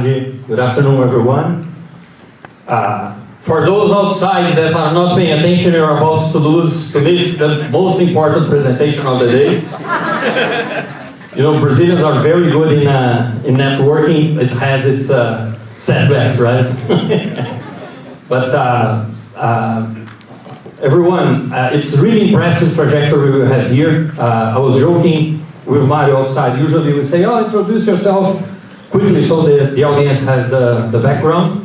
tarde. Good afternoon, everyone. For those outside that are not paying attention, you're about to miss the most important presentation of the day. You know, Brazilians are very good in networking. It has its setbacks, right? But everyone, it's really impressive trajectory we have here. I was joking with Mario outside. Usually we say, oh, introduce yourself quickly so the audience has the background.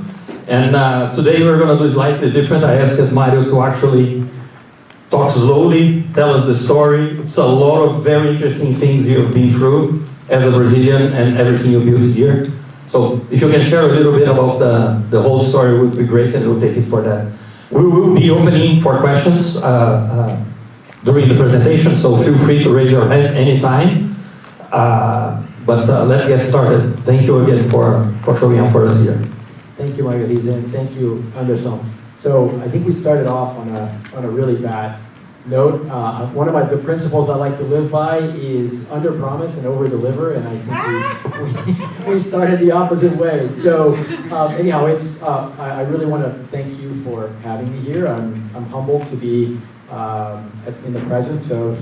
And today we're going to do slightly different. I asked Mario to actually talk slowly, tell us the story. It's a lot of very interesting things you've been through as a Brazilian and everything you built here. So if you can share a little bit about the whole story would be great, and we'll take it for that. We will be opening for questions during the presentation, so feel free to raise your hand anytime. But let's get started. Thank you again for showing up for us here. Thank you, Margarita, and thank you, Anderson. So I think we started off on a really bad note. One of the principles I like to live by is under-promise and over-deliver, and I think we started the opposite way. So anyhow, I really want to thank you for having me here. I'm humbled to be in the presence of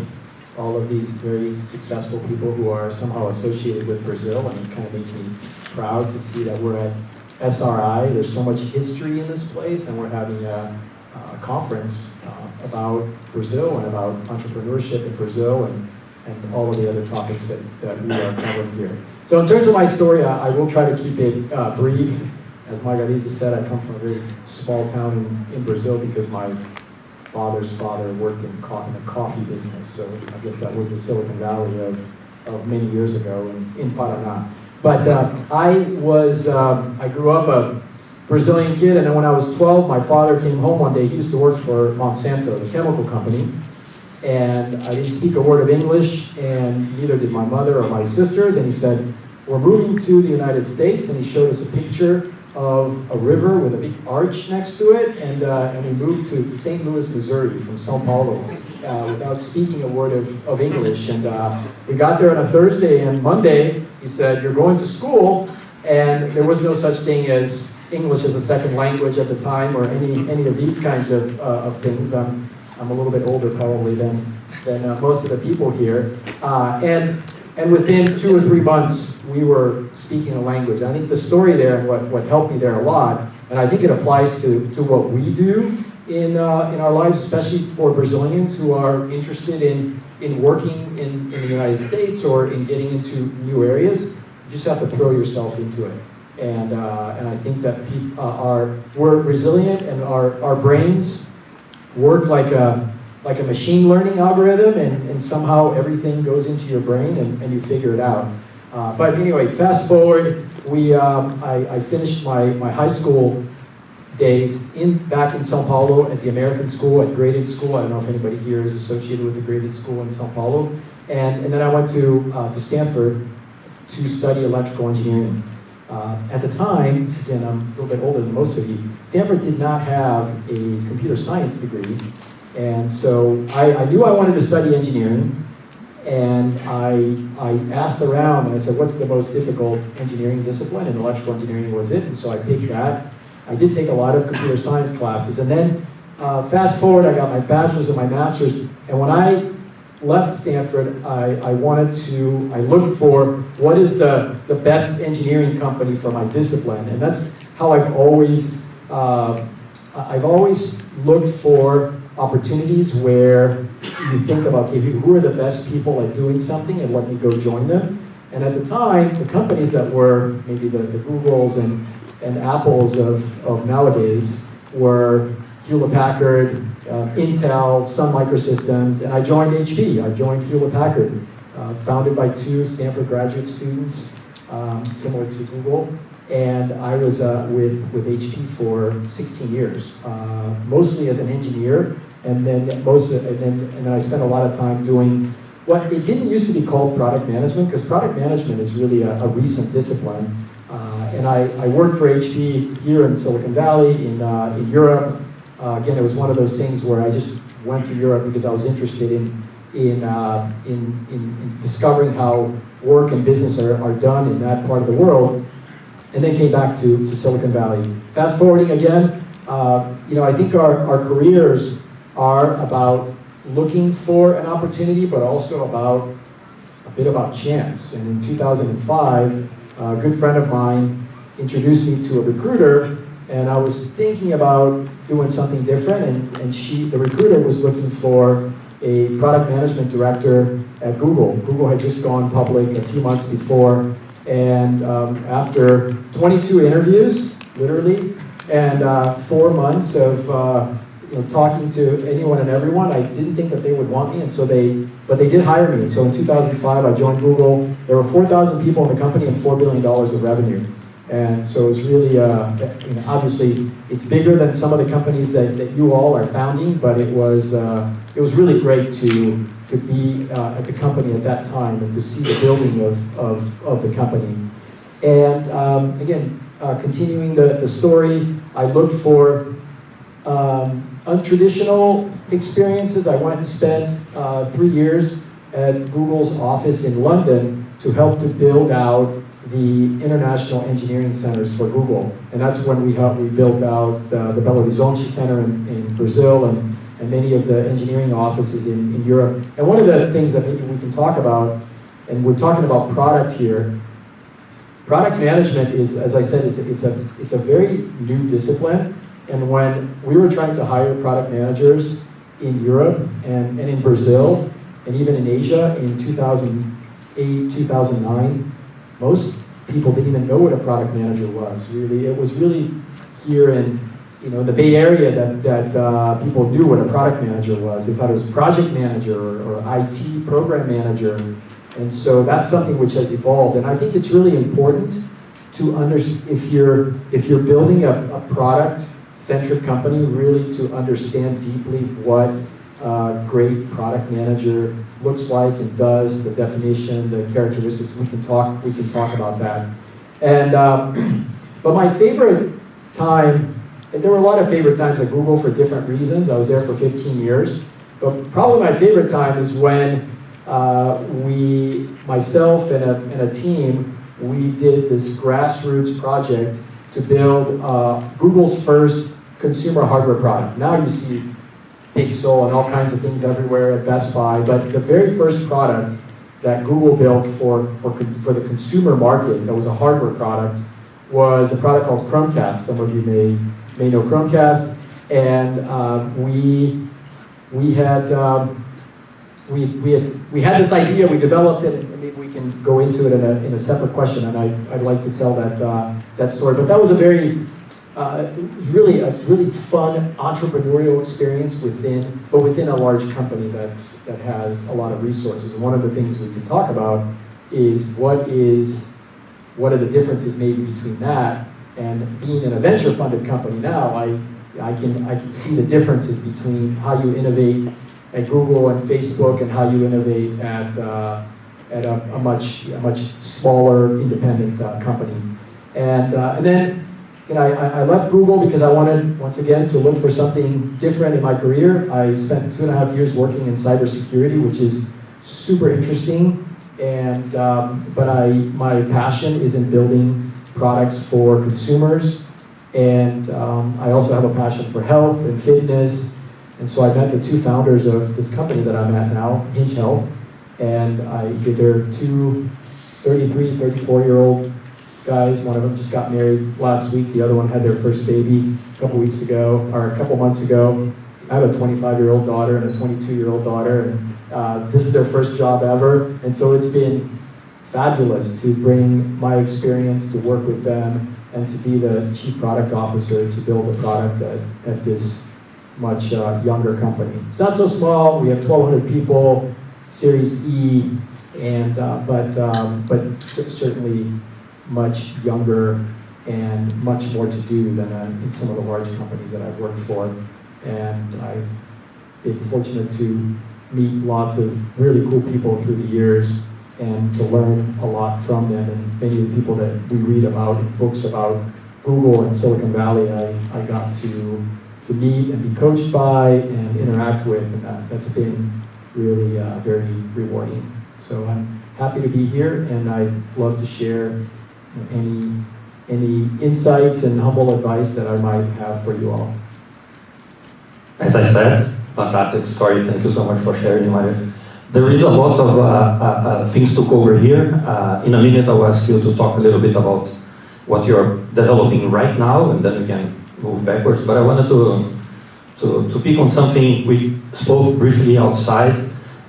all of these very successful people who are somehow associated with Brazil, and it kind of makes me proud to see that we're at SRI. There's so much history in this place, and we're having a conference about Brazil and about entrepreneurship in Brazil and all of the other topics that we are covering here. So in terms of my story, I will try to keep it brief. As Margarita said, I come from a very small town in Brazil because my father's father worked in the coffee business. So I guess that was the Silicon Valley of many years ago in Paraná. But I grew up a Brazilian kid, and then when I was 12, my father came home one day. He used to work for Monsanto, the chemical company, and I didn't speak a word of English, and neither did my mother or my sisters, and he said, we're moving to the United States, and he showed us a picture of a river with a big arch next to it, and we moved to St. Louis, Missouri from São Paulo without speaking a word of English. And we got there on a Thursday, and Monday, he said, you're going to school, and there was no such thing as English as a second language at the time, or any of these kinds of things. I'm a little bit older probably than most of the people here. And within 2 or 3 months, we were speaking a language. I think the story there, and what helped me there a lot, and I think it applies to what we do in our lives, especially for Brazilians who are interested in working in the United States or in getting into new areas. You just have to throw yourself into it. And I think that we're resilient, and our brains work like a machine learning algorithm, and somehow everything goes into your brain and you figure it out. But anyway, fast forward, I finished my high school days back in São Paulo at the American school, at graded school. I don't know if anybody here is associated with the graded school in São Paulo. And then I went to Stanford to study electrical engineering. At the time, again, I'm a little bit older than most of you, Stanford did not have a computer science degree. And so I knew I wanted to study engineering, and I asked around, and I said, what's the most difficult engineering discipline? And electrical engineering was it, and so I picked that. I did take a lot of computer science classes, and then fast forward, I got my bachelor's and my master's, and when I left Stanford, I looked for what is the best engineering company for my discipline, and that's how I've always looked for opportunities where you think about, okay, who are the best people at doing something, and let me go join them. And at the time, the companies that were maybe the Googles and Apples of nowadays were Hewlett-Packard, Intel, Sun Microsystems, and I joined HP. I joined Hewlett-Packard, founded by 2 Stanford graduate students, similar to Google. And I was with HP for 16 years, mostly as an engineer, and then I spent a lot of time doing what it didn't used to be called product management, because product management is really a recent discipline. And I worked for HP here in Silicon Valley, in Europe. Again, it was one of those things where I just went to Europe because I was interested in discovering how work and business are done in that part of the world. and then came back to Silicon Valley. Fast forwarding again, I think our careers are about looking for an opportunity, but also about a bit about chance. And in 2005, a good friend of mine introduced me to a recruiter, and I was thinking about doing something different, and the recruiter was looking for a product management director at Google. Google had just gone public a few months before, and after 22 interviews, literally, and 4 months of talking to anyone and everyone, I didn't think that they would want me, but they did hire me. So in 2005, I joined Google. There were 4,000 people in the company and $4 billion of revenue. And so it's really, obviously, it's bigger than some of the companies that you all are founding, but it was really great to be at the company at that time and to see the building of the company. And again, continuing the story, I looked for untraditional experiences. I went and spent 3 years at Google's office in London to help to build out the international engineering centers for Google. And that's when we built out the Belo Horizonte Center in Brazil and many of the engineering offices in Europe. And one of the things that maybe we can talk about, and we're talking about product here, product management is, as I said, it's a very new discipline. And when we were trying to hire product managers in Europe and in Brazil, and even in Asia in 2008, 2009, most people didn't even know what a product manager was. Really, it was really here in the Bay Area that people knew what a product manager was. They thought it was project manager or IT program manager. And so that's something which has evolved. And I think it's really important to understand, if you're building a product-centric company, really to understand deeply what a great product manager looks like and does, the definition, the characteristics. We can talk about that. And but my favorite time, and there were a lot of favorite times at Google for different reasons. I was there for 15 years. But probably my favorite time is when myself and a team, we did this grassroots project to build Google's first consumer hardware product. Now you see Pixel and all kinds of things everywhere at Best Buy, but the very first product that Google built for the consumer market that was a hardware product was a product called Chromecast. Some of you may know Chromecast, and we had this idea. We developed it, and maybe we can go into it in a separate question. And I'd like to tell that story. But that was a very really fun entrepreneurial experience within a large company that has a lot of resources. And one of the things we can talk about is what are the differences maybe between that and being in a venture funded company now. I can see the differences between how you innovate at Google and Facebook and how you innovate at a much smaller independent company. And then I left Google because I wanted, once again, to look for something different in my career. I spent 2.5 years working in cybersecurity, which is super interesting. And but my passion is in building products for consumers, and I also have a passion for health and fitness. And so I met the two founders of this company that I'm at now, Hinge Health, and they're two 33, 34-year-old guys. One of them just got married last week. The other one had their first baby a couple months ago. I have a 25-year-old daughter and a 22-year-old daughter, and this is their first job ever. And so it's been fabulous to bring my experience to work with them and to be the chief product officer to build a product at this much younger company. It's not so small. We have 1,200 people, Series E, and but certainly much younger and much more to do than in some of the large companies that I've worked for. And I've been fortunate to meet lots of really cool people through the years and to learn a lot from them. And many of the people that we read about in books about Google and Silicon Valley, I got to meet and be coached by and interact with, and that's been really very rewarding. So I'm happy to be here, and I'd love to share any any insights and humble advice that I might have for you all. As I said, fantastic story. Thank you so much for sharing, Mario. There is a lot of things to cover here. In a minute, I will ask you to talk a little bit about what you're developing right now, and then we can move backwards. But I wanted to pick on something we spoke briefly outside.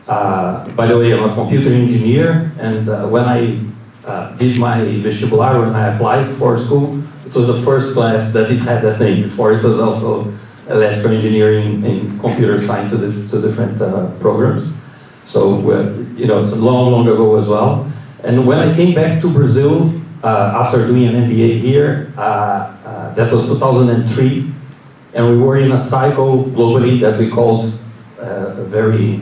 By the way, I'm a computer engineer, and when I did my vestibular, when I applied for school, it was the first class that it had that name. Before it was also electrical engineering and computer science, two different programs. So, it's long, long ago as well. And when I came back to Brazil, after doing an MBA here, that was 2003, and we were in a cycle globally that we called a very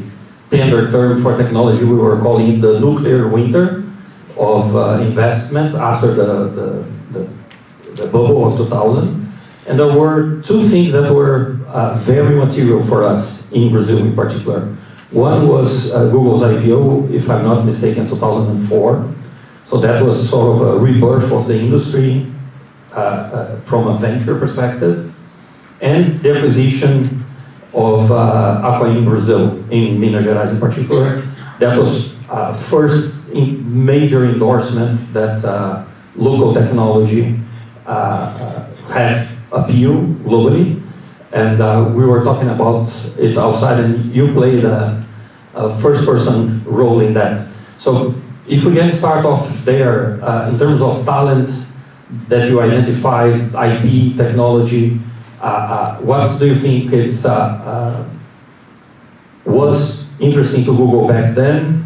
tender term for technology. We were calling it the nuclear winter of investment after the bubble of 2000. And there were two things that were very material for us in Brazil in particular. One was Google's IPO, if I'm not mistaken, 2004. So that was sort of a rebirth of the industry from a venture perspective. And the acquisition of Aqua in Brazil, in Minas Gerais in particular. That was first major endorsement that local technology had appeal globally. And we were talking about it outside, and you played a first-person role in that. So if we can start off there, in terms of talent that you identified, IP, technology, what do you think was interesting to Google back then,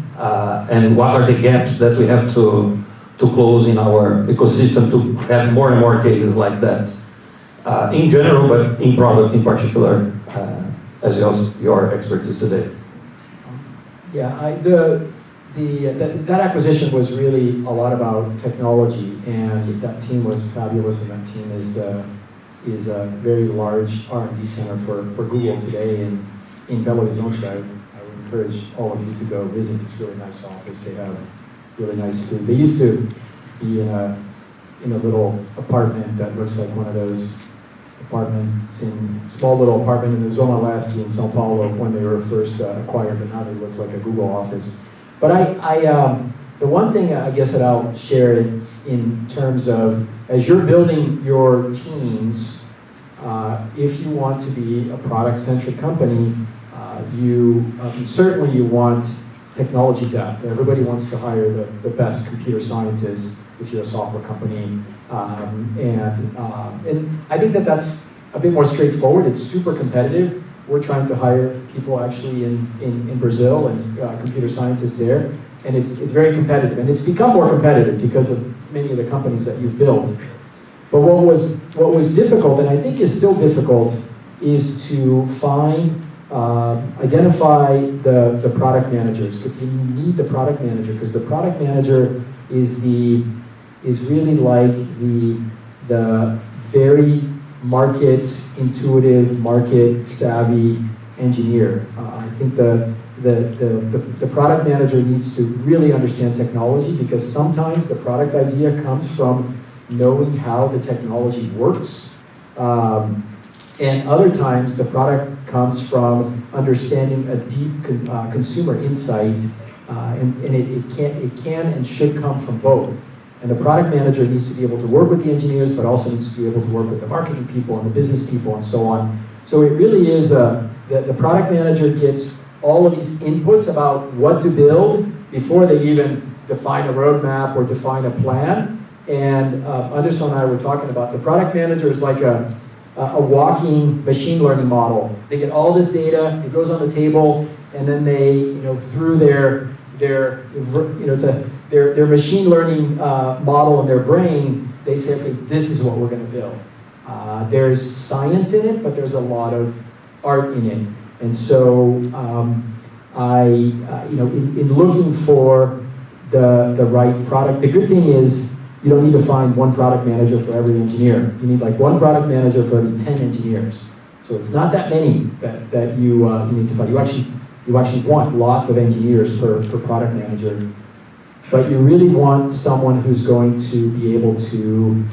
and what are the gaps that we have to close in our ecosystem to have more and more cases like that? In general, but in product in particular, as your expertise today. Yeah, that acquisition was really a lot about technology, and that team was fabulous, and that team is a very large R&D center for Google today in Belo Horizonte. I would encourage all of you to go visit. It's a really nice office. They have really nice food. They used to be in a little apartment that looks like one of those apartments small little apartment in the Zona Leste in São Paulo when they were first acquired, but now they look like a Google office. But the one thing I guess that I'll share in terms of, as you're building your teams, if you want to be a product-centric company, certainly you want technology depth. Everybody wants to hire the best computer scientists if you're a software company. And I think that's a bit more straightforward. It's super competitive. We're trying to hire people actually in Brazil and computer scientists there. And it's very competitive. And it's become more competitive because of many of the companies that you've built. But what was difficult, and I think is still difficult, is to identify the product managers. You need the product manager, because the product manager is really like the very market intuitive, market savvy engineer. I think the product manager needs to really understand technology, because sometimes the product idea comes from knowing how the technology works. And other times the product comes from understanding a deep consumer insight, and it can and should come from both. And the product manager needs to be able to work with the engineers, but also needs to be able to work with the marketing people and the business people and so on. So it really is the product manager gets all of these inputs about what to build before they even define a roadmap or define a plan. And Anderson and I were talking about the product manager is like a walking machine learning model. They get all this data, it goes on the table, and then they, through their machine learning model in their brain, they say, okay, this is what we're going to build. There's science in it, but there's a lot of art in it. And so in looking for the right product, the good thing is you don't need to find one product manager for every engineer. You need like one product manager for every 10 engineers. So it's not that many that you need to find. You actually want lots of engineers per product manager. but you really want someone who's going to be able to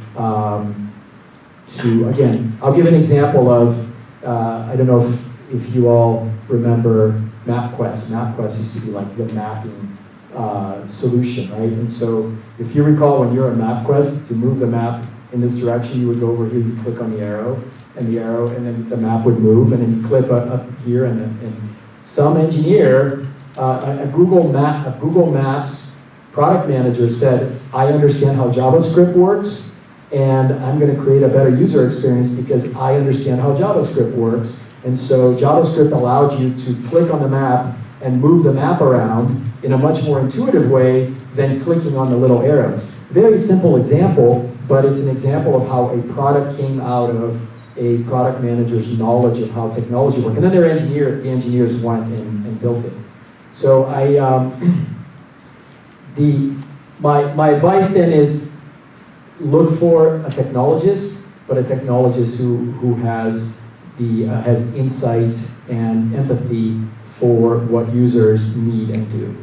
again, I'll give an example of, I don't know if you all remember MapQuest. MapQuest used to be like the mapping solution, right? And so if you recall, when you're on MapQuest, to move the map in this direction, you would go over here, you click on the arrow, and then the map would move, and then you click up here, and some engineer, a Google Maps product manager said, I understand how JavaScript works, and I'm going to create a better user experience because I understand how JavaScript works. And so JavaScript allowed you to click on the map and move the map around in a much more intuitive way than clicking on the little arrows. Very simple example, but it's an example of how a product came out of a product manager's knowledge of how technology works. And then the engineers went and built it. So my advice then is look for a technologist, but a technologist who has has insight and empathy for what users need and do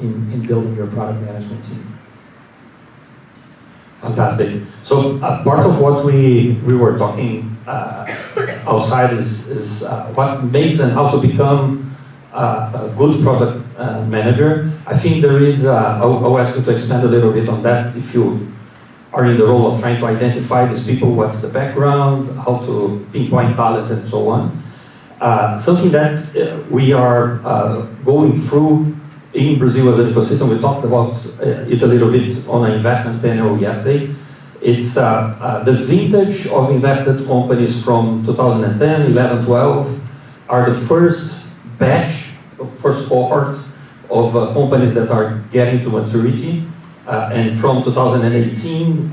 in building your product management team. Fantastic. So part of what we were talking outside is what makes and how to become a good product manager. I think there is, I'll ask you to expand a little bit on that if you are in the role of trying to identify these people, what's the background, how to pinpoint talent and so on. Something that we are going through in Brazil as an ecosystem, we talked about it a little bit on an investment panel yesterday. It's the vintage of invested companies from 2010, 11, 12 are the first batch, first cohort of companies that are getting to maturity. And from 2018,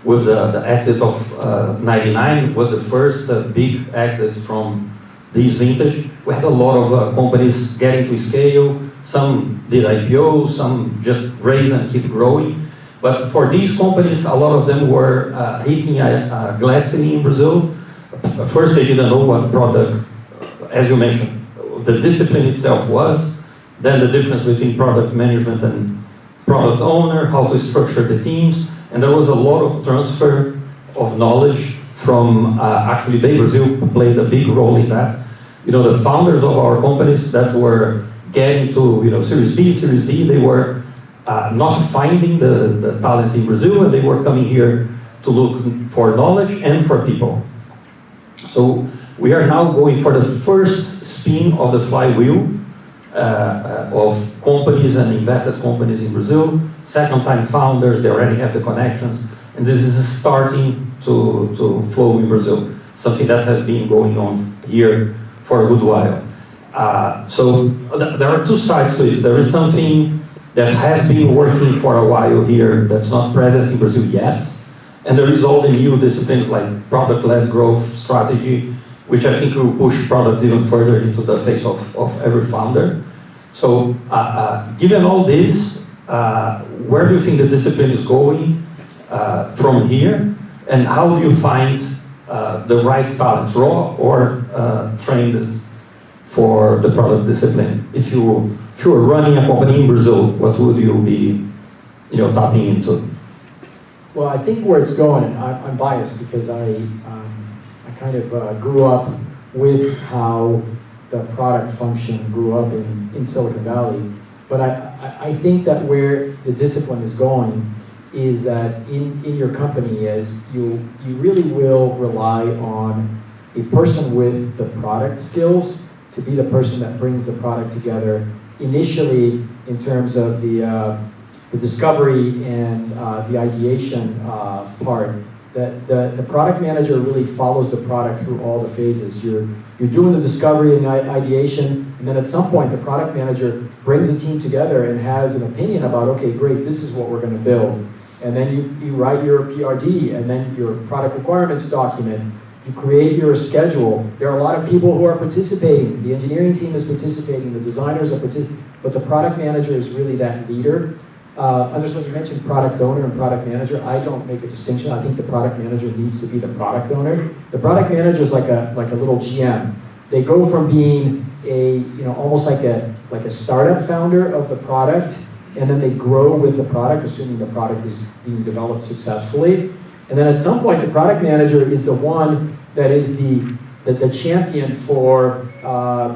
with the exit of 99, was the first big exit from this vintage. We had a lot of companies getting to scale. Some did IPO, some just raised and keep growing. But for these companies, a lot of them were hitting a glass ceiling in Brazil. First, they didn't know what product, as you mentioned, the discipline itself was, then the difference between product management and product owner, how to structure the teams, and there was a lot of transfer of knowledge from actually BayBrazil played a big role in that. You know, the founders of our companies that were getting to Series B, Series D, they were not finding the talent in Brazil, and they were coming here to look for knowledge and for people. So we are now going for the first spin of the flywheel of companies and invested companies in Brazil. Second-time founders, they already have the connections, and this is starting to flow in Brazil, something that has been going on here for a good while. So there are two sides to it. There is something that has been working for a while here that's not present in Brazil yet, and there is all the new disciplines like product-led growth strategy, which I think will push product even further into the face of every founder. So given all this, where do you think the discipline is going from here, and how do you find the right talent, raw or trained for the product discipline? If you were running a company in Brazil, what would you be tapping into? Well, I think where it's going, and I'm biased because I kind of grew up with how the product function grew up in Silicon Valley. But I think that where the discipline is going is that in your company is you really will rely on a person with the product skills to be the person that brings the product together initially in terms of the discovery and the ideation part. That the product manager really follows the product through all the phases. You're doing the discovery and ideation, and then at some point the product manager brings a team together and has an opinion about, okay, great, this is what we're going to build. And then you write your PRD, and then your product requirements document. You create your schedule. There are a lot of people who are participating. The engineering team is participating, the designers are participating, but the product manager is really that leader. Anderson, you mentioned product owner and product manager. I don't make a distinction. I think the product manager needs to be the product owner. The product manager is like a little GM. They go from being almost like a startup founder of the product and then they grow with the product, assuming the product is being developed successfully. And then at some point, the product manager is the one that is the champion for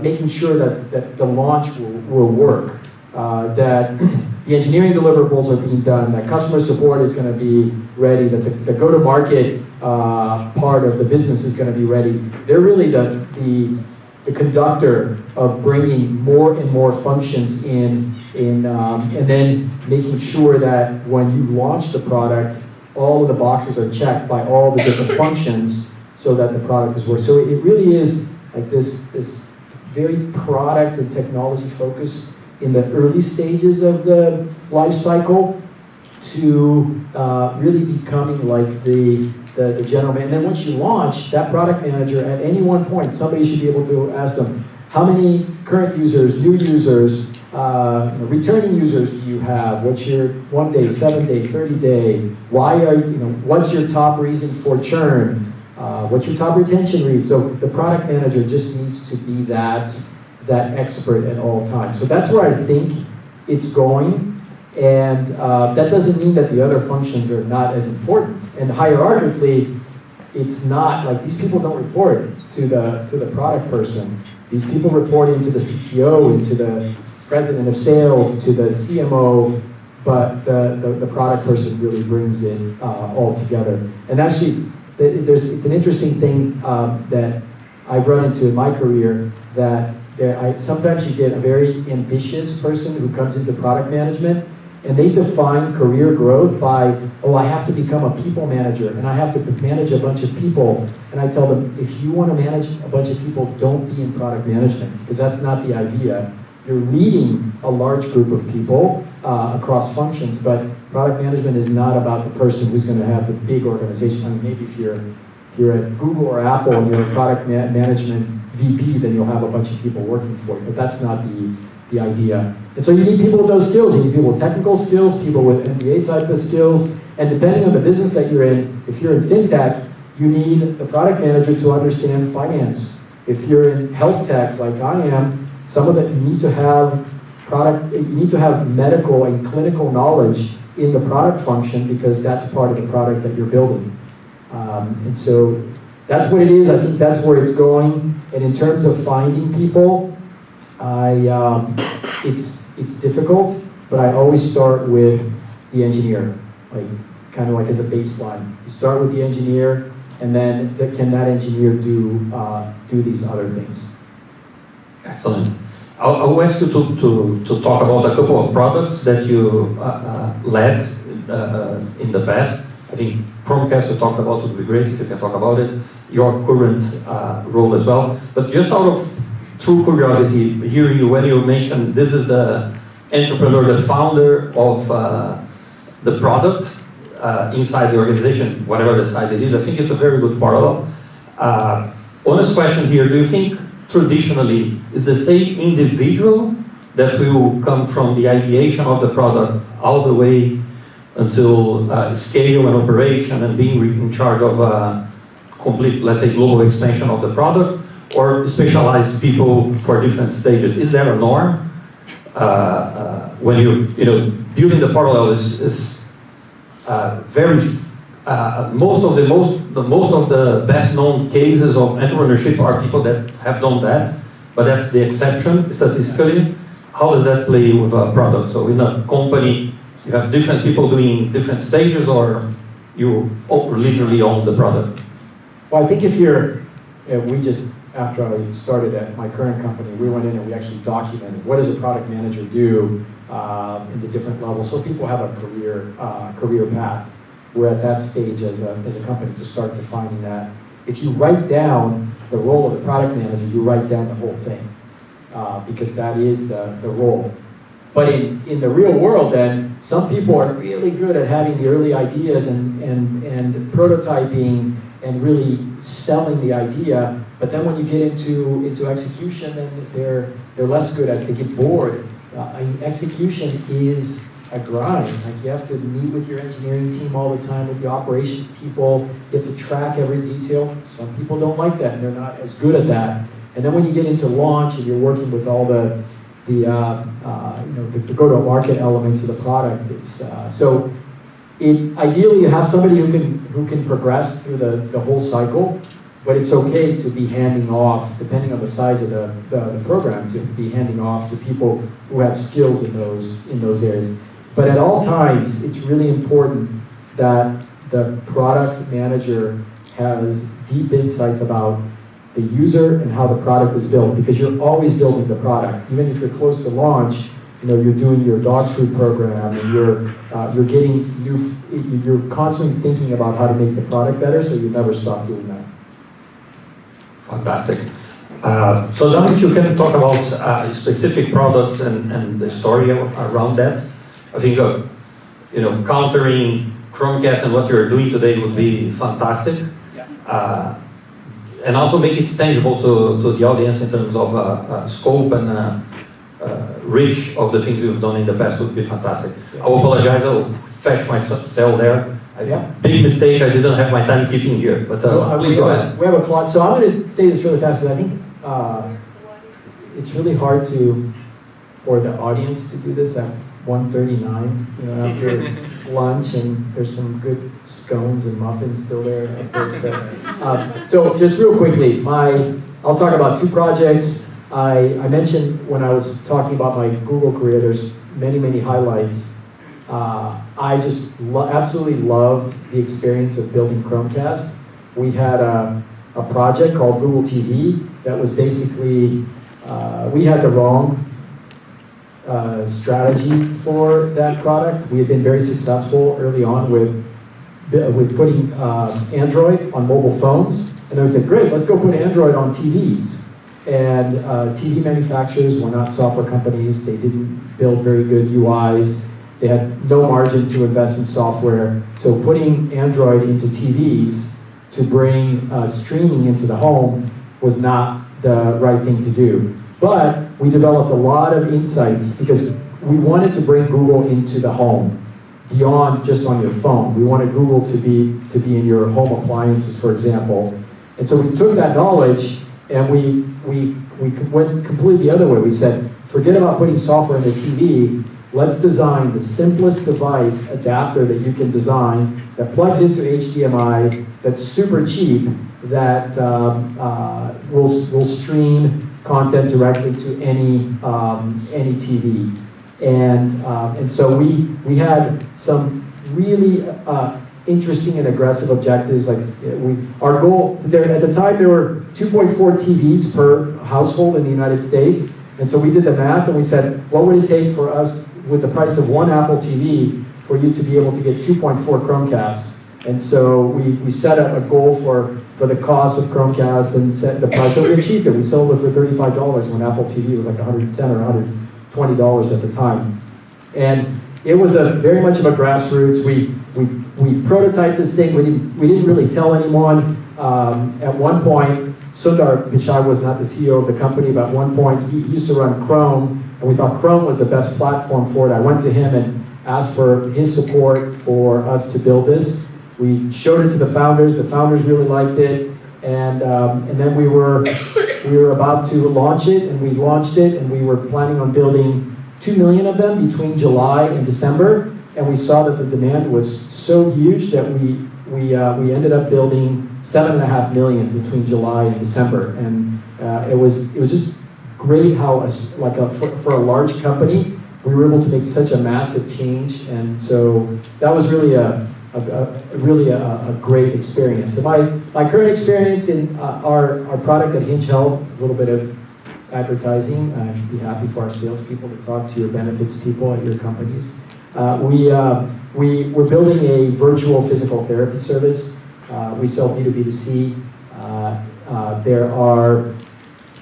making sure that the launch will work, that the engineering deliverables are being done, that customer support is going to be ready, that the go-to-market part of the business is going to be ready. They're really the conductor of bringing more and more functions in and then making sure that when you launch the product, all of the boxes are checked by all the different functions so that the product is working. So it really is like this very product and technology focus in the early stages of the life cycle to really becoming like the general man. And then once you launch, that product manager at any one point, somebody should be able to ask them, how many current users, new users, returning users do you have? What's your 1 day, 7 day, 30 day? What's your top reason for churn? What's your top retention rate? So the product manager just needs to be that expert at all times. So that's where I think it's going. And that doesn't mean that the other functions are not as important. And hierarchically, it's not like these people don't report to the product person. These people report into the CTO, into the president of sales, to the CMO, but the product person really brings it all together. And actually, it's an interesting thing that I've run into in my career, that sometimes you get a very ambitious person who comes into product management, and they define career growth by, I have to become a people manager, and I have to manage a bunch of people. And I tell them, if you want to manage a bunch of people, don't be in product management, because that's not the idea. You're leading a large group of people across functions, but product management is not about the person who's going to have the big organization. I mean, maybe if you're at Google or Apple and you're a product management VP, then you'll have a bunch of people working for you, but that's not the idea. And so you need people with those skills. You need people with technical skills, people with MBA type of skills, and depending on the business that you're in, if you're in fintech, you need the product manager to understand finance. If you're in health tech, like I am, you need to have medical and clinical knowledge in the product function, because that's part of the product that you're building. And so that's what it is. I think that's where it's going. And in terms of finding people, it's difficult, but I always start with the engineer, kind of like as a baseline. You start with the engineer, and then can that engineer do these other things? Excellent. I'll ask you to talk about a couple of products that you led in the past. I think Chromecast we talked about, it would be great if you can talk about it. Your current role as well. But just out of true curiosity, hearing you when you mentioned this is the entrepreneur, the founder of the product inside the organization, whatever the size it is, I think it's a very good parallel. Honest question here, do you think traditionally is the same individual that will come from the ideation of the product all the way until scale and operation and being in charge of complete, let's say, global expansion of the product, or specialized people for different stages? Is there a norm? When building the parallel is very most of the best known cases of entrepreneurship are people that have done that, but that's the exception statistically. How does that play with a product? So in a company, you have different people doing different stages, or you literally own the product? Well, I think after I started at my current company, we went in and we actually documented what does a product manager do in the different levels, so people have a career path. We're at that stage as a company to start defining that. If you write down the role of the product manager, you write down the whole thing, because that is the role. But in the real world, then, some people are really good at having the early ideas and prototyping and really selling the idea. But then when you get into execution, then they're less good at it. They get bored. Execution is a grind. Like, you have to meet with your engineering team all the time, with the operations people. You have to track every detail. Some people don't like that, and they're not as good at that. And then when you get into launch and you're working with all the the go-to-market elements of the product. Ideally, you have somebody who can progress through the whole cycle, but it's okay to be handing off, depending on the size of the program, to be handing off to people who have skills in those areas. But at all times, it's really important that the product manager has deep insights about the user and how the product is built, because you're always building the product. Even if you're close to launch, you're doing your dog food program, and you're getting you're constantly thinking about how to make the product better, so you never stop doing that. Fantastic. So now if you can talk about specific products and the story around that. I think countering Chromecast and what you're doing today would be fantastic. And also make it tangible to the audience in terms of scope and reach of the things you've done in the past would be fantastic. I will apologize, I'll fetch my cell there. Big mistake, I didn't have my timekeeping here, but please go ahead. We have a plot, so I'm going to say this really fast, because I think it's really hard for the audience to do this at 1:39, after lunch, and there's some good scones and muffins still there. So just real quickly, I'll talk about two projects. I mentioned when I was talking about my Google career, there's many highlights. I just absolutely loved the experience of building Chromecast. We had a project called Google TV that was basically, we had the wrong strategy for that product. We had been very successful early on with putting Android on mobile phones, and I said, great, let's go put Android on TVs. And TV manufacturers were not software companies. They didn't build very good UIs. They had no margin to invest in software. So putting Android into TVs to bring streaming into the home was not the right thing to do. But we developed a lot of insights because we wanted to bring Google into the home beyond just on your phone. We wanted Google to be in your home appliances, for example. And so we took that knowledge and we went completely the other way. We said, forget about putting software in the TV. Let's design the simplest device adapter that you can design that plugs into HDMI, that's super cheap, that will stream content directly to any TV. And so we had some really interesting and aggressive objectives. Like our goal there at the time, there were 2.4 TVs per household in the United States, and so we did the math and we said, what would it take for us, with the price of one Apple TV, for you to be able to get 2.4 Chromecasts? And so we set up a goal for the cost of Chromecast and set the price. So we achieved it. We sold it for $35 when Apple TV was like $110 or $120 at the time. And it was very much of a grassroots. We prototyped this thing. We didn't really tell anyone. At one point, Sundar Pichai was not the CEO of the company, but at one point he used to run Chrome, and we thought Chrome was the best platform for it. I went to him and asked for his support for us to build this. We showed it to the founders. The founders really liked it, and then we were about to launch it, and we launched it, and we were planning on building 2 million of them between July and December, and we saw that the demand was so huge that we ended up building 7.5 million between July and December, and it was just great how for a large company we were able to make such a massive change, and so that was really a great experience. And my current experience in our product at Hinge Health, a little bit of advertising. I'd be happy for our salespeople to talk to your benefits people at your companies. We're building a virtual physical therapy service. We sell B2B2C. There are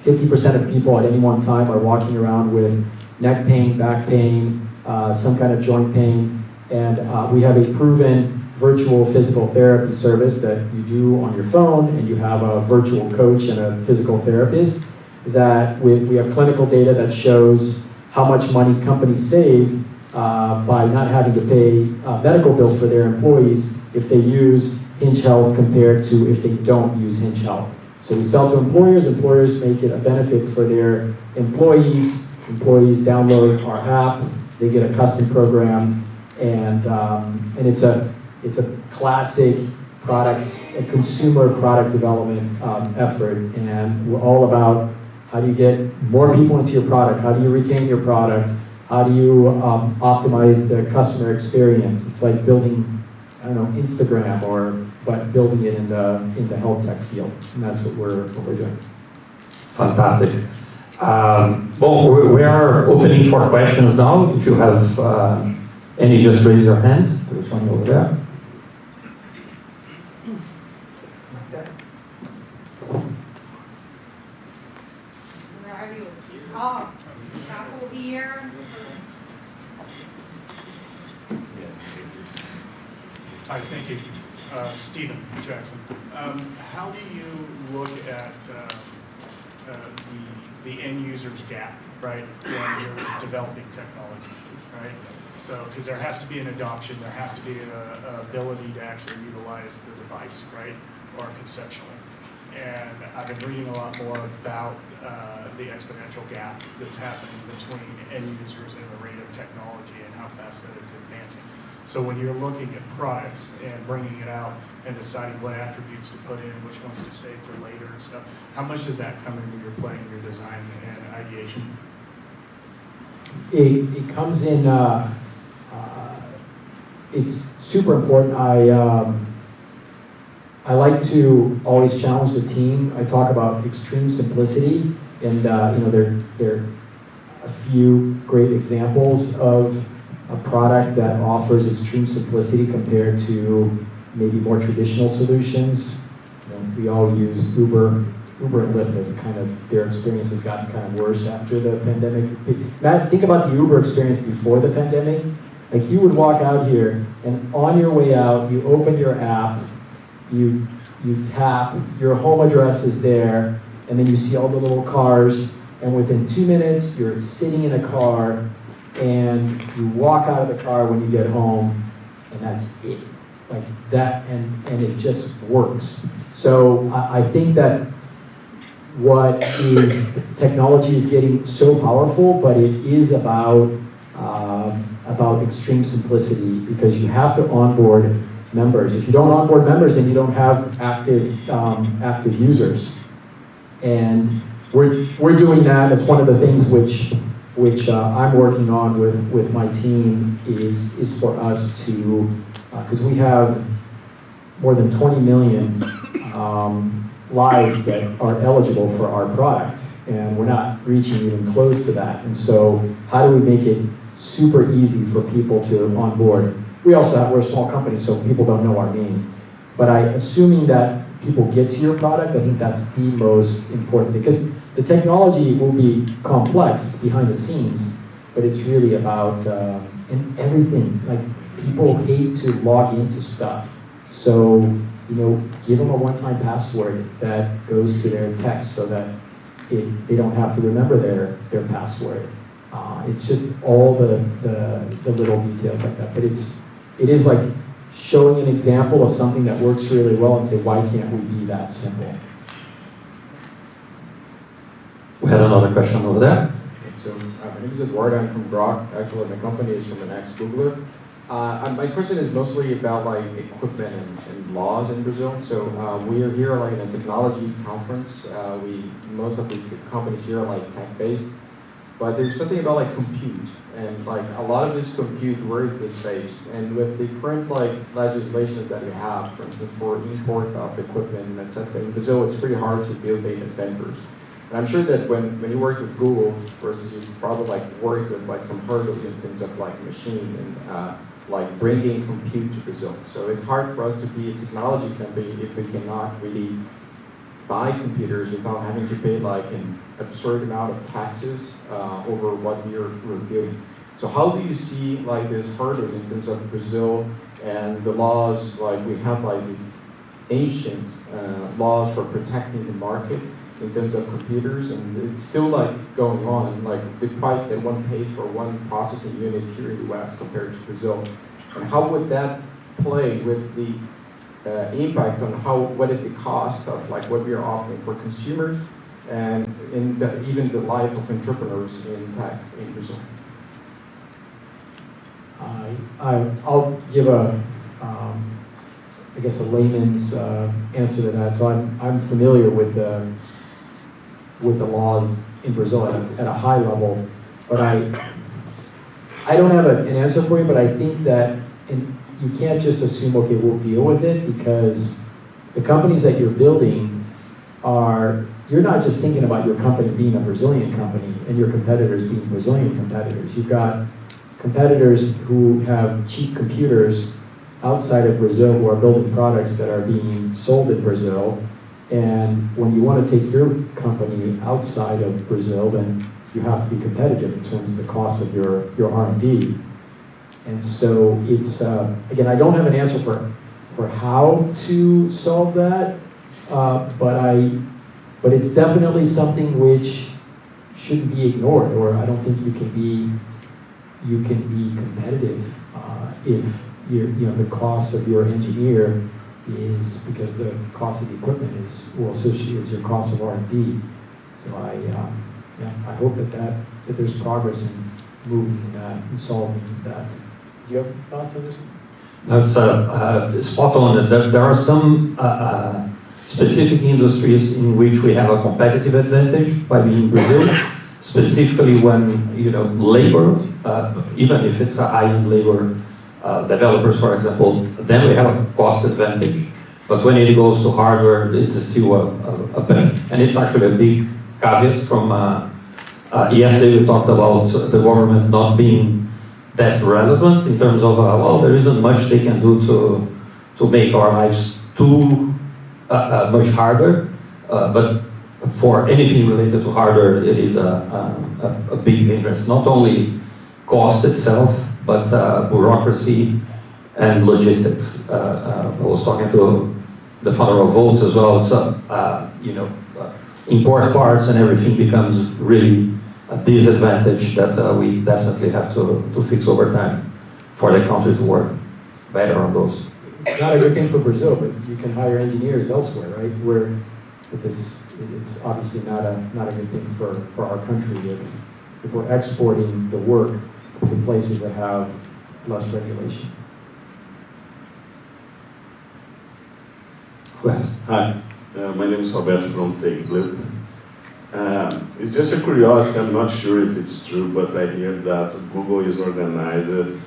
50% of people at any one time are walking around with neck pain, back pain, some kind of joint pain, and we have a proven virtual physical therapy service that you do on your phone, and you have a virtual coach and a physical therapist. That we have clinical data that shows how much money companies save by not having to pay medical bills for their employees if they use Hinge Health compared to if they don't use Hinge Health. So we sell to employers. Employers make it a benefit for their employees, employees download our app, they get a custom program, and it's a classic product, a consumer product development effort, and we're all about how do you get more people into your product, how do you retain your product, how do you optimize the customer experience. It's like building, I don't know, Instagram, but building it in the health tech field, and that's what we're doing. Fantastic. Well, we are opening for questions now. If you have any, just raise your hand. There's one over there. Where are you? Oh, Chapo here. Hi, thank you. Stephen Jackson. How do you look at the end user's gap, right, when you're developing technology, right? So, because there has to be an adoption, there has to be an ability to actually utilize the device, right, or conceptually. And I've been reading a lot more about the exponential gap that's happening between end users and the rate of technology and how fast that it's advancing. So when you're looking at products and bringing it out and deciding what attributes to put in, which ones to save for later and stuff, how much does that come into your play in your design and ideation? It comes in, it's super important. I like to always challenge the team. I talk about extreme simplicity, and there are a few great examples of a product that offers extreme simplicity compared to maybe more traditional solutions. We all use Uber and Lyft have kind of, their experience has gotten kind of worse after the pandemic. Matt, think about the Uber experience before the pandemic. Like, you would walk out here, and on your way out, you open your app, you tap, your home address is there, and then you see all the little cars, and within 2 minutes, you're sitting in a car, and you walk out of the car when you get home, and that's it. Like that, and it just works. So I think that technology is getting so powerful, but it is about extreme simplicity, because you have to onboard members. If you don't onboard members, then you don't have active users. And we're doing that. It's one of the things which I'm working on with my team is for us to, because we have more than 20 million lives that are eligible for our product, and we're not reaching even close to that. And so how do we make it super easy for people to onboard? We're a small company, so people don't know our name. But assuming that people get to your product, I think that's the most important, because the technology will be complex, it's behind the scenes, but it's really about and everything. Like, people hate to log into stuff. So, give them a one-time password that goes to their text so that they don't have to remember their password. It's just all the little details like that. But it is like showing an example of something that works really well and say, why can't we be that simple? We have another question over there. So my name is Eduardo. I'm from Grok. Actually, my company is from an ex-Googler. My question is mostly about like equipment and laws in Brazil. So we are here like in a technology conference. Most of the companies here are like tech-based, but there's something about like compute, and like a lot of this compute, where is this based? And with the current like legislation that we have, for instance, for import of equipment, etc. In Brazil, it's pretty hard to build data centers. And I'm sure that when you work with Google, versus you probably like work with like some hurdles in terms of like machine and like bringing compute to Brazil. So it's hard for us to be a technology company if we cannot really buy computers without having to pay like an absurd amount of taxes over what we're building. So how do you see like these hurdles in terms of Brazil and the laws? Like, we have like the ancient laws for protecting the market in terms of computers, and it's still like going on, and like the price that one pays for one processing unit here in the West compared to Brazil. And how would that play with the impact on what is the cost of like what we are offering for consumers and even the life of entrepreneurs in tech in Brazil? I'll give I guess a layman's answer to that. So I'm familiar with the laws in Brazil at a high level, but I don't have an answer for you. But I think that you can't just assume, okay, we'll deal with it, because the companies that you're building you're not just thinking about your company being a Brazilian company and your competitors being Brazilian competitors. You've got competitors who have cheap computers outside of Brazil who are building products that are being sold in Brazil. And when you want to take your company outside of Brazil, then you have to be competitive in terms of the cost of your R&D. And so it's, again, I don't have an answer for how to solve that, but it's definitely something which shouldn't be ignored, or I don't think you can be competitive if the cost of your engineer is, because the cost of the equipment is associated with your cost of R&D. So I hope that there's progress in moving that and solving that. Do you have thoughts on this? That's spot on. There are some specific industries in which we have a competitive advantage by being in Brazil, specifically when labor, even if it's a high-end labor, developers, for example, then we have a cost advantage. But when it goes to hardware, it's still a pain. And it's actually a big caveat from yesterday we talked about the government not being that relevant in terms of, well, there isn't much they can do to make our lives too much harder. But for anything related to hardware, it is a big hindrance. Not only cost itself, but bureaucracy and logistics. I was talking to the founder of Volt as well. It's import parts and everything becomes really a disadvantage that we definitely have to fix over time for the country to work better on those. It's not a good thing for Brazil, but you can hire engineers elsewhere, right? It's obviously not a good thing for our country if we're exporting the work to places that have less regulation. Go ahead. Hi, my name is Roberto from Take Blip. It's just a curiosity, I'm not sure if it's true, but I hear that Google is organized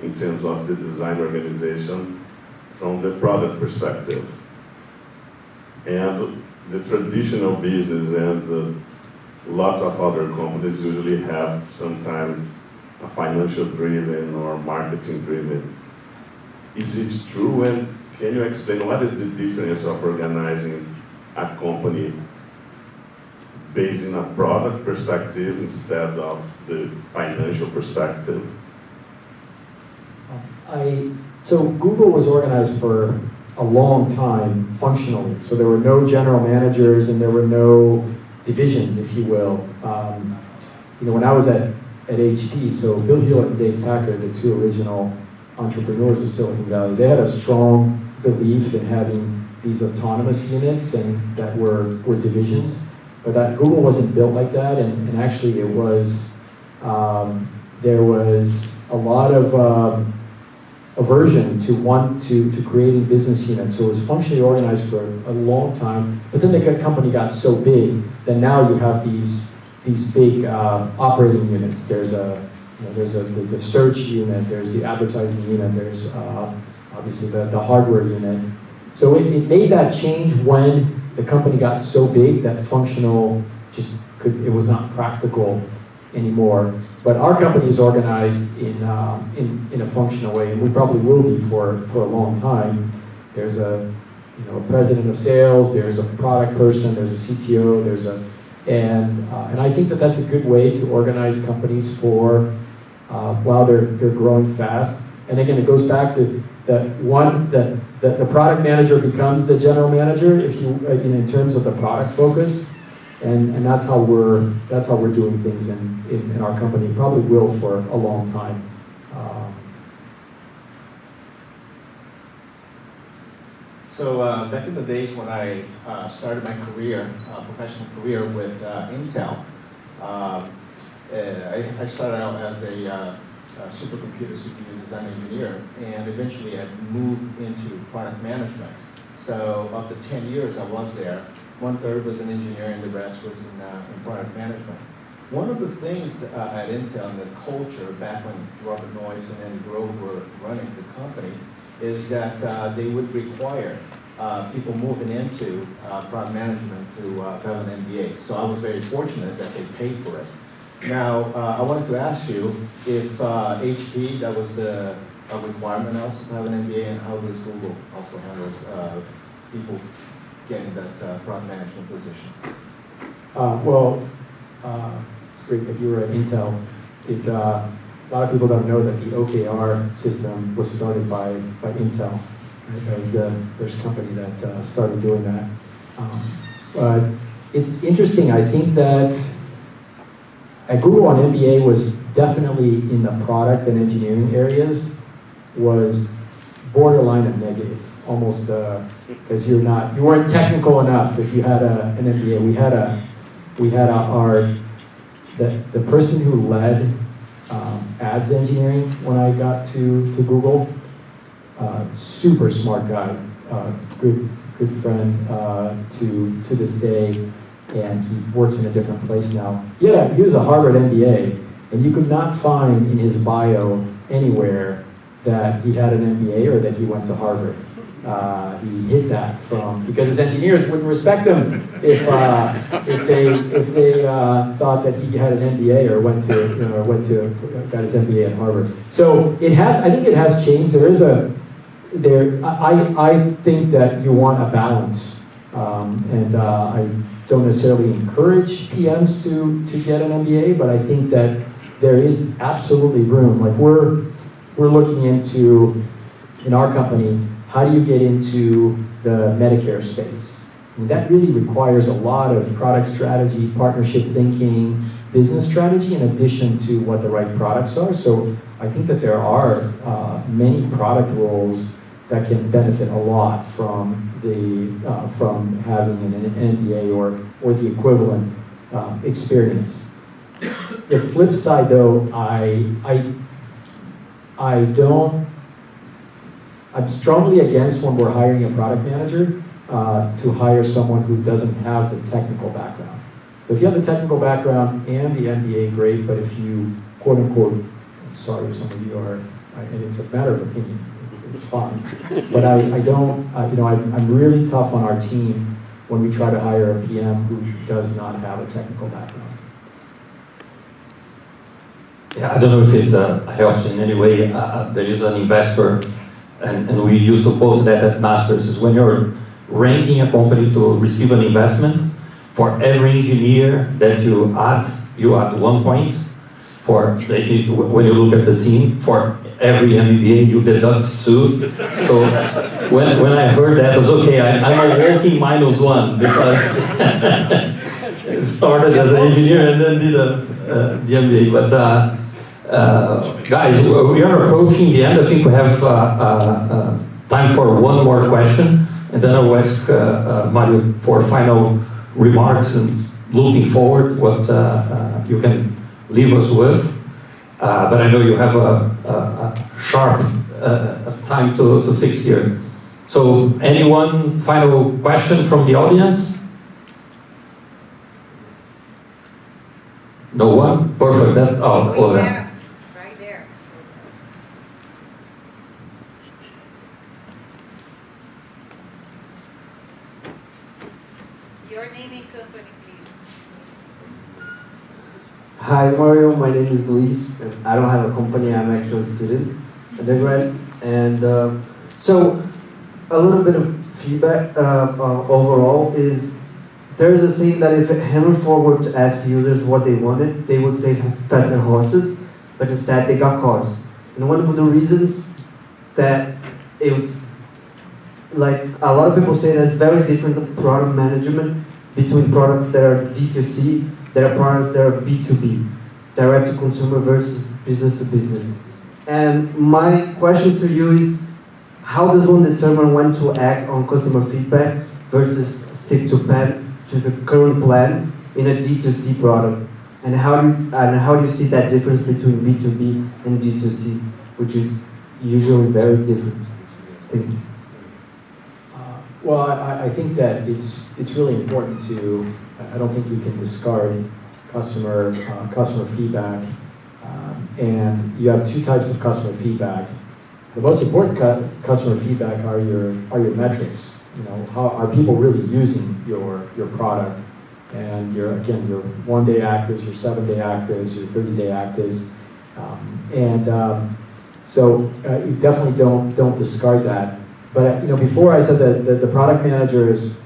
in terms of the design organization from the product perspective. And the traditional business and a lot of other companies usually have sometimes a financial driven or marketing driven. Is it true, and can you explain what is the difference of organizing a company based in a product perspective instead of the financial perspective? So Google was organized for a long time functionally. So there were no general managers and there were no divisions, if you will. When I was at HP, so Bill Hewlett and Dave Packard, the two original entrepreneurs of Silicon Valley, they had a strong belief in having these autonomous units and that were divisions. But that Google wasn't built like that, and actually it was, there was a lot of aversion to creating business units. So it was functionally organized for a long time, but then the company got so big that now you have these big operating units. There's the search unit, there's the advertising unit, there's obviously the hardware unit. So it made that change when the company got so big that functional it was not practical anymore. But our company is organized in a functional way, and we probably will be for a long time. There's a president of sales, there's a product person, there's a CTO, and I think that's a good way to organize companies for while they're growing fast. And again, it goes back to that the product manager becomes the general manager in terms of the product focus, and that's how we're doing things in our company. Probably will for a long time. So back in the days when I started my career, professional career with Intel, I started out as a supercomputer CPU design engineer, and eventually I moved into product management. So of the 10 years I was there, 1/3 was in engineering and the rest was in product management. One of the things that, at Intel, and the culture back when Robert Noyce and Andy Grove were running the company, is that they would require people moving into product management to have an MBA. So I was very fortunate that they paid for it. Now, I wanted to ask you if HP, that was the requirement also to have an MBA, and how does Google also handles people getting that product management position? It's great that you were at Intel. A lot of people don't know that the OKR system was started by Intel. Right? That was the first company that started doing that. But it's interesting, I think that at Google, an MBA was definitely in the product and engineering areas, was borderline of negative, almost because you weren't technical enough if you had an MBA. The person who led ads engineering when I got to Google, super smart guy, good friend to this day, and he works in a different place now. Yeah, he was a Harvard MBA, and you could not find in his bio anywhere that he had an MBA or that he went to Harvard. He hid that because his engineers wouldn't respect him if they thought that he had an MBA or got his MBA at Harvard. So I think it has changed. I think that you want a balance, and I don't necessarily encourage PMs to get an MBA, but I think that there is absolutely room. Like we're looking into, in our company, how do you get into the Medicare space? I mean, that really requires a lot of product strategy, partnership thinking, business strategy, in addition to what the right products are. So I think that there are many product roles that can benefit a lot from having an MBA or the equivalent experience. The flip side, though, I'm strongly against when we're hiring a product manager to hire someone who doesn't have the technical background. So if you have the technical background and the MBA, great, but if you, quote unquote, I'm sorry if some of you are, and it's a matter of opinion, it's fine. But I'm really tough on our team when we try to hire a PM who does not have a technical background. Yeah, I don't know if it helps in any way. There is an investor, and we used to post that at Masters, is when you're ranking a company to receive an investment, for every engineer that you add 1 point. When you look at the team, for every MBA you deduct 2. So when I heard that, I was okay, I'm a walking -1 because I started as an engineer and then did the MBA. But guys, we are approaching the end. I think we have time for one more question, and then I'll ask Mario for final remarks and looking forward what you can leave us with. But I know you have a sharp time to fix here. So anyone final question from the audience? No one? Perfect. That, oh, that. Right there. Your name and company, please. Hi Mario, my name is Luis. And I don't have a company, I'm actually a student, undergrad. And so a little bit of feedback overall is there's a saying that if Hammerford were to ask users what they wanted, they would say faster horses, but instead they got cars. And one of the reasons that it was like a lot of people say that's very different product management between products that are D2C, that are products that are B2B, direct to consumer versus business to business. And my question to you is, how does one determine when to act on customer feedback versus stick to the current plan in a D2C product? And how do you see that difference between B2B and D2C, which is usually very different? Thank you. Well, I think that it's really important to. I don't think you can discard customer feedback. And you have two types of customer feedback. The most important customer feedback are your metrics. You know, how are people really using your product? And your 1-day actives, your 7-day actives, your 30-day actives, so you definitely don't discard that. But before I said that the product managers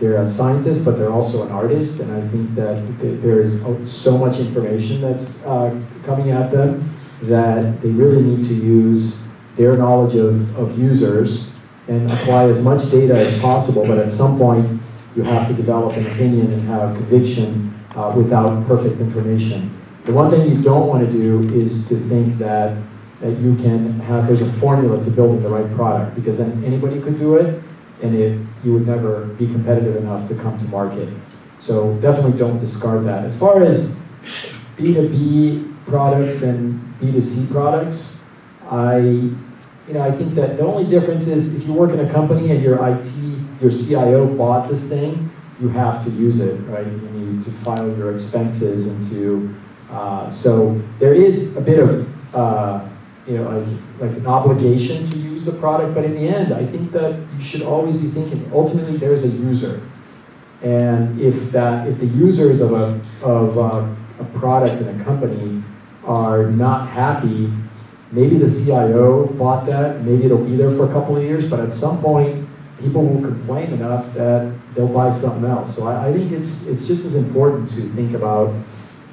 they're a scientist, but they're also an artist, and I think that there is so much information that's coming at them that they really need to use their knowledge of users and apply as much data as possible. But at some point, you have to develop an opinion and have conviction without perfect information. The one thing you don't want to do is to think that you can there's a formula to building the right product, because then anybody could do it, and you would never be competitive enough to come to market. So definitely don't discard that. As far as B2B products and B2C products, I think that the only difference is if you work in a company and your CIO bought this thing, you have to use it, right? You need to file your expenses and so there is a bit of, like an obligation to use the product, but in the end, I think that you should always be thinking, ultimately there's a user. And if the users of a product in a company are not happy, maybe the CIO bought that, maybe it'll be there for a couple of years, but at some point, people will complain enough that they'll buy something else. So I think it's just as important to think about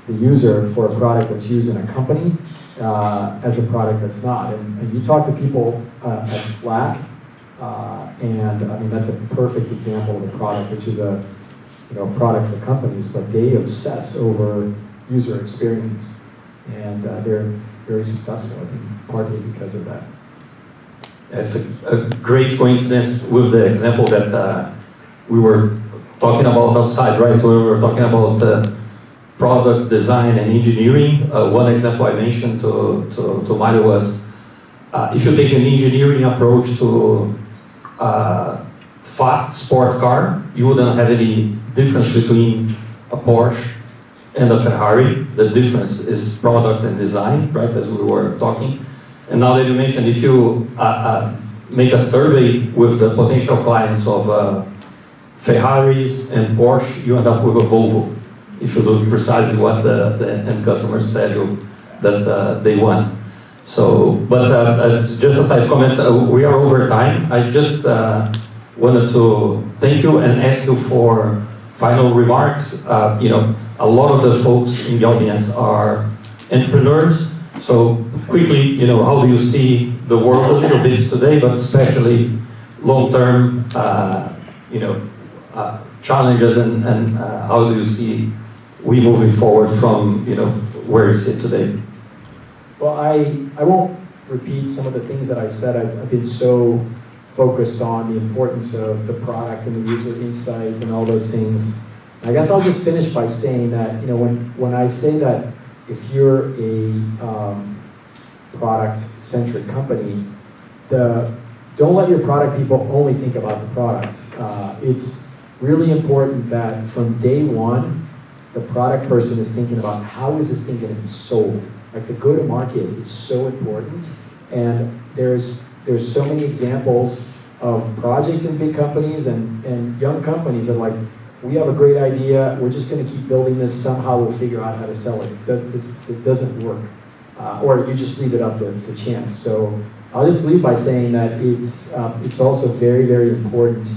the user for a product that's used in a company as a product that's not. And you talk to people at Slack, and I mean, that's a perfect example of a product, which is a product for companies, but they obsess over user experience. And they're very successful, I think, partly because of that. It's a great coincidence with the example that we were talking about outside, right? So we were talking about product design and engineering. One example I mentioned to Mario was if you take an engineering approach to fast sport car, you wouldn't have any difference between a Porsche and a Ferrari. The difference is product and design, right, as we were talking. And now that you mentioned, if you make a survey with the potential clients of Ferraris and Porsche, you end up with a Volvo, if you do precisely what the end customers tell you that they want. So, but as just a side comment, we are over time. I just wanted to thank you and ask you for final remarks. A lot of the folks in the audience are entrepreneurs. So quickly, how do you see the world a little bit today, but especially long-term, challenges and how do you see we moving forward from, where you sit today? Well, I won't repeat some of the things that I said. I've been so focused on the importance of the product and the user insight and all those things. I guess I'll just finish by saying that, when I say that if you're a product-centric company, don't let your product people only think about the product. It's really important that from day one, the product person is thinking about how is this thing going to be sold. Like the go-to-market is so important, and there's so many examples of projects in big companies and young companies that like, we have a great idea, we're just going to keep building this, somehow we'll figure out how to sell it. It doesn't work. Or you just leave it up to chance. So I'll just leave by saying that it's also very, very important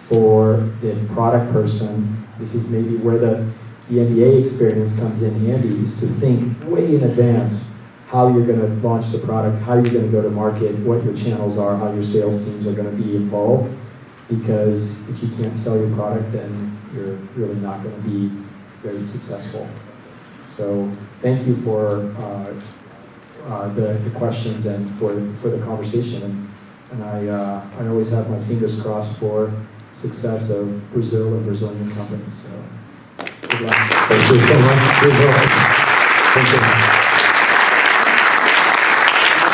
for the product person. This is maybe where the MBA experience comes in handy, is to think way in advance how you're going to launch the product, how you're going to go to market, what your channels are, how your sales teams are going to be involved. Because if you can't sell your product, then you're really not going to be very successful. So thank you for the questions and for the conversation. And I always have my fingers crossed for success of Brazil and Brazilian companies. So good luck. Thank you so much. Thank you.